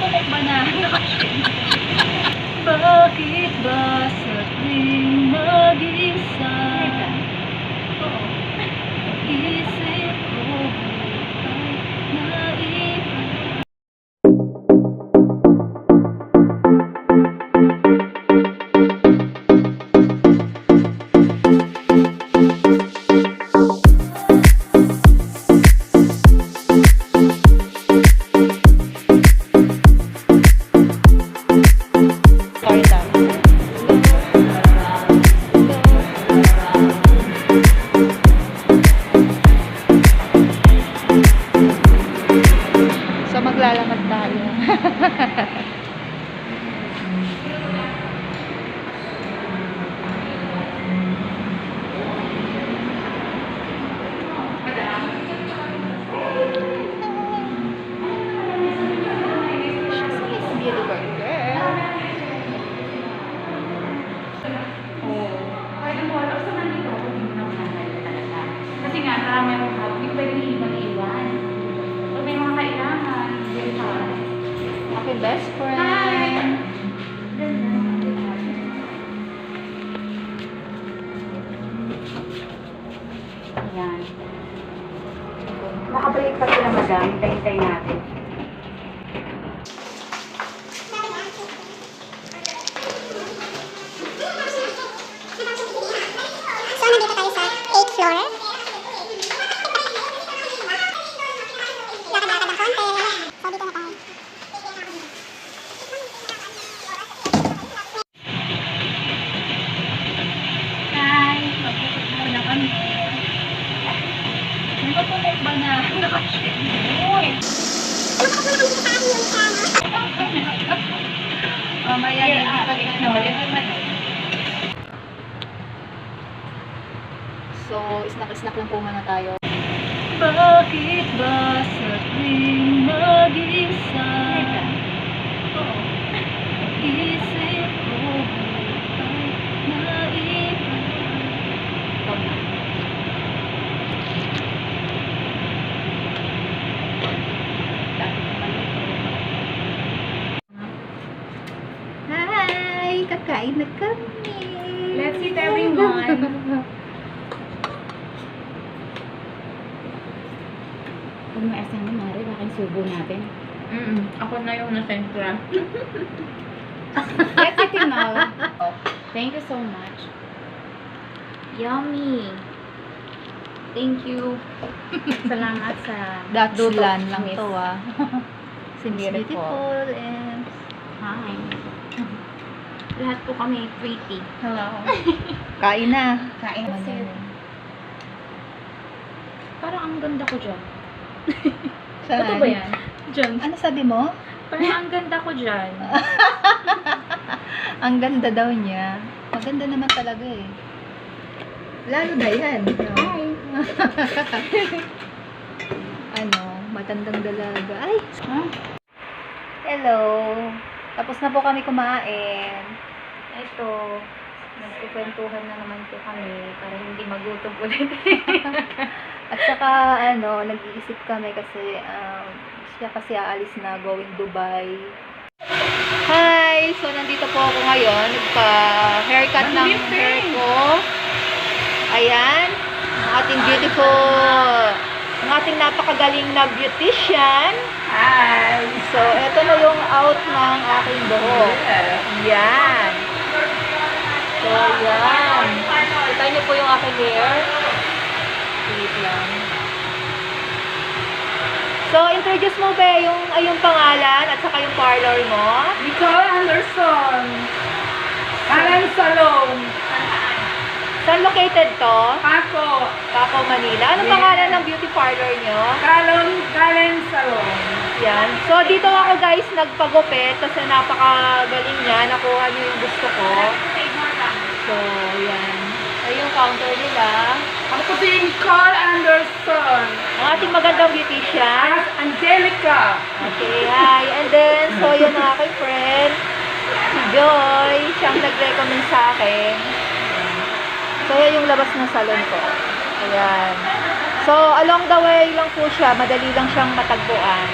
pupok ba na bakit ba sa tuwing mag-isa isip ko ay naiba. So maglalakad tayo. Kasi nga, marami akong hawak. Hindi pwede iwan-iwan. So, may mga kailangan. Okay, best friend. Hi! Ayan. Makabalik pa sila, madam. Hintay natin. So, nandito tayo sa 8th floor. Lakad-lakad ng konti. So, dito na tayo. Hi! Magpupok na kami. Magpupok ba na Uy! mamaya So, snack-snack lang po muna tayo. Bakit ba sa tuwing mag-isa isip ko ay naiba. Hi! Kakain na kami! Let's eat, everyone! Kung may asang nangyari, bakit subo natin? Ako na yung nasentral. Let's eat it now. Thank you so much. Yummy! Thank you. Salamat sa That's luto, lan lang Miss. to ah. Beautiful. Beautiful and Hi. Lahat po kami pretty. hello. Kain na. Kain Naman sir. yan. Parang ang ganda ko dyan. Saan? Ano ba yan? Dyan. Ano sabi mo? Parang ang ganda ko dyan. Ang ganda daw niya. Maganda naman talaga eh. Lalo na yan. Hi. Ano, matandang dalaga. Ay! Huh? Hello! Tapos na po kami kumain. Ito. Nagkukwentuhan na naman po kami para hindi magutom ulit. At saka, ano, nag-iisip kami kasi siya kasi aalis na going Dubai. Hi! So, nandito po ako ngayon. Nagpa-haircut ng hair ko. Ayan. Ang ating beautiful, ang ating napakagaling na beautician. Hi. So, ito na yung out ng aking buhok. Yan. So, yan. Kita niyo po yung aking hair. Wait lang. So, introduce mo ba yung pangalan at saka yung parlor mo? Nicole Anderson. Karen Salong. Saan located to? Paco. Paco, Manila. Anong Yes. pangalan ng beauty parlor nyo? Karen Salong. Yan. So, dito ako guys nagpagupit kasi napakagaling niya. Nakuha niyo yung gusto ko. So, yan. Ay, yung counter nila. Ako po si Nicole Anderson. Ang ating magandang beautician. Angelica. Okay, hi. And then, so yun ang aking friend. Si Joy. Siyang nag-recommend sa akin. So, yan yung labas ng salon ko. Ayan. So, along the way lang po siya. Madali lang siyang matagpuan.